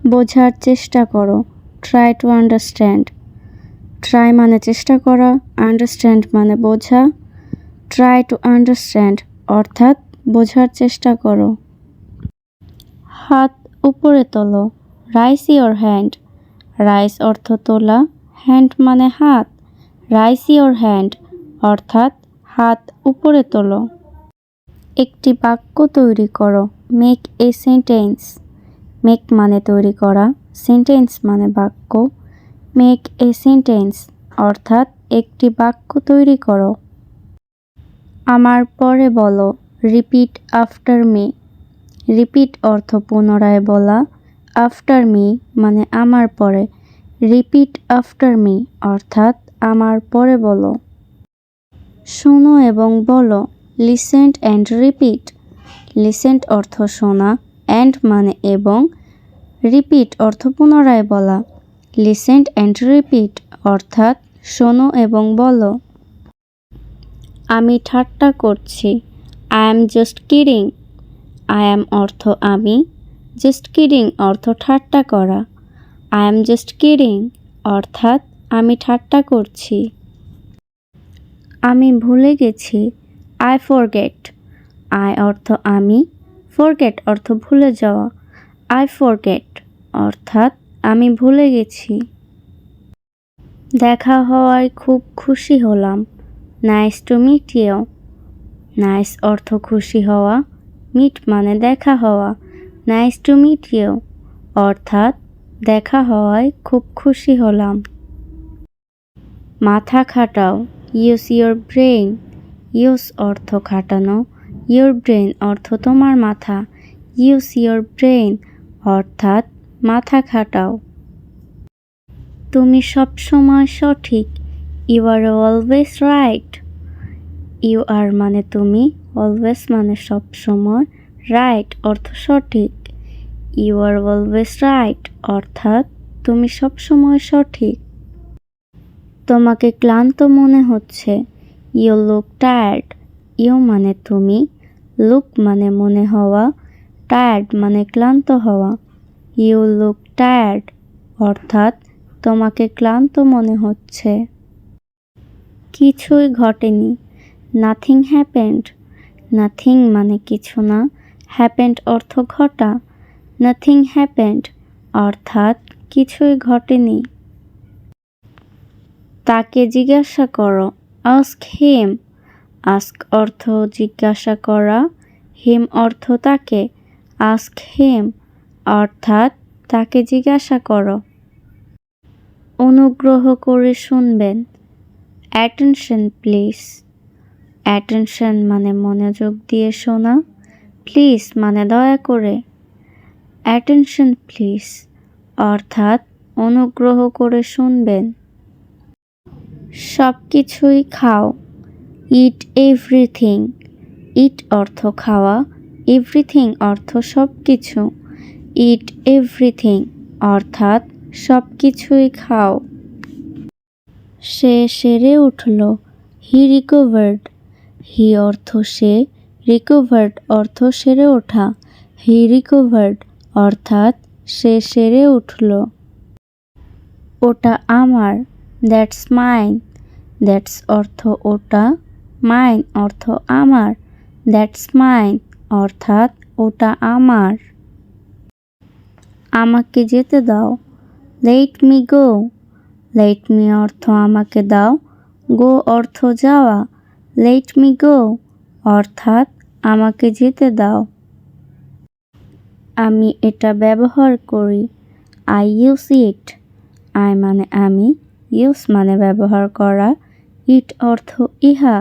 বোঝার চেষ্টা করো, ট্রাই টু আন্ডারস্ট্যান্ড। ট্রাই মানে চেষ্টা করা, আন্ডারস্ট্যান্ড মানে বোঝা। ট্রাই টু আন্ডারস্ট্যান্ড অর্থাৎ বোঝার চেষ্টা করো। হাত উপরে তোলো, রাইজ ইওর হ্যান্ড। রাইজ অর্থ তোলা, হ্যান্ড মানে হাত। রাইজ ইওর হ্যান্ড অর্থাৎ হাত উপরে তোলো। একটি বাক্য তৈরি করো, মেক এ সেন্টেন্স। মেক মানে তৈরি করা, সেন্টেন্স মানে বাক্য। মেক এ সেন্টেন্স অর্থাৎ একটি বাক্য তৈরি করো। আমার পরে বলো, রিপিট আফটার মি। রিপিট অর্থ পুনরায় বলা, আফটার মি মানে আমার পরে। রিপিট আফটার মি অর্থাৎ আমার পরে বলো। শোনো এবং বলো, লিসেন্ট অ্যান্ড রিপিট। লিসেন্ট অর্থ শোনা, অ্যান্ড মানে এবং, রিপিট অর্থ পুনরায় বলা। লিসেন্ট অ্যান্ড রিপিট অর্থাৎ শোনো এবং বলো। আমি ঠাট্টা করছি, I am just kidding. I am অর্থ আমি, জাস্ট কিডিং অর্থ ঠাট্টা করা। আই অ্যাম জাস্ট কিডিং অর্থাৎ আমি ঠাট্টা করছি। আমি ভুলে গেছি, আই ফরগেট। আই অর্থ আমি, ফরগেট অর্থ ভুলে যাওয়া। আই ফরগেট অর্থাৎ আমি ভুলে গেছি। দেখা হওয়ায় খুব খুশি হলাম, nice to meet you. Nice অর্থ খুশি হওয়া, মিট মানে দেখা হওয়া। নাইস টু মিট ইউ অর্থাৎ দেখা হওয়ায় খুব খুশি হলাম। মাথা খাটাও, ইউজ ইউর ব্রেইন। ইউজ অর্থ খাটানো, ইউর ব্রেইন অর্থ তোমার মাথা। ইউজ ইউর ব্রেইন অর্থাৎ মাথা খাটাও। তুমি সবসময় সঠিক, you are always right. You are মানে তুমি, অলওয়েজ মানে সবসময়, রাইট অর্থ সঠিক। ইউ আর অলওয়েজ রাইট অর্থাৎ তুমি সবসময় সঠিক। তোমাকে ক্লান্ত মনে হচ্ছে, ইউ লুক টায়ার্ড। ইউ মানে তুমি, লুক মানে মনে হওয়া, টায়ার্ড মানে ক্লান্ত হওয়া। ইউ লুক টায়ার্ড অর্থাৎ তোমাকে ক্লান্ত মনে হচ্ছে। কিছুই ঘটেনি, নাথিং হ্যাপেন্ড। নাথিং মানে কিছু না, হ্যাপেন্ড অর্থ ঘটা। নাথিং হ্যাপেন্ড অর্থাৎ কিছুই ঘটেনি। তাকে জিজ্ঞাসা করো, আস্ক হিম। আস্ক অর্থ জিজ্ঞাসা করা, হিম অর্থ তাকে। আস্ক হিম অর্থাৎ তাকে জিজ্ঞাসা করো। অনুগ্রহ করে শুনবেন, অ্যাটেনশন প্লিজ। অ্যাটেনশন মানে মনোযোগ দিয়ে শোনা, প্লিজ মানে দয়া করে। অ্যাটেনশন প্লিজ অর্থাৎ অনুগ্রহ করে শুনবেন। সব কিছুই খাও, ইট এভরিথিং। ইট অর্থ খাওয়া, এভরিথিং অর্থ সব কিছু। ইট এভরিথিং অর্থাৎ সব কিছুই খাও। সে সেরে উঠল, হি রিকভার্ড। হি অর্থ সে, রিকভার্ড অর্থ সেরে ওঠা। হি রিকভার্ড অর্থাৎ সে সেরে উঠল। ওটা আমার, দ্যাটস মাইন। দ্যাটস অর্থ ওটা, মাইন অর্থ আমার। দ্যাটস মাইন অর্থাৎ ওটা আমার। আমাকে যেতে দাও, let me go. Let me অর্থ আমাকে দাও, গো অর্থ যাওয়া। লেট মি গো অর্থাৎ আমাকে যেতে দাও। আমি এটা ব্যবহার করি, আই ইউজ ইট। আই মানে আমি, ইউজ মানে ব্যবহার করা, ইট অর্থ ইহা।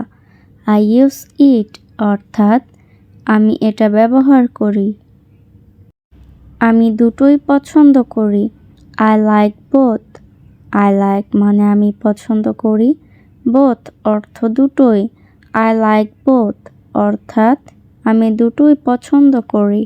আই ইউজ ইট অর্থাৎ আমি এটা ব্যবহার করি। আমি দুটোই পছন্দ করি, I like both. I like মানে আমি পছন্দ করি, বোথ অর্থ দুটোই। আই লাইক বোথ অর্থাৎ আমি দুটোই পছন্দ করি।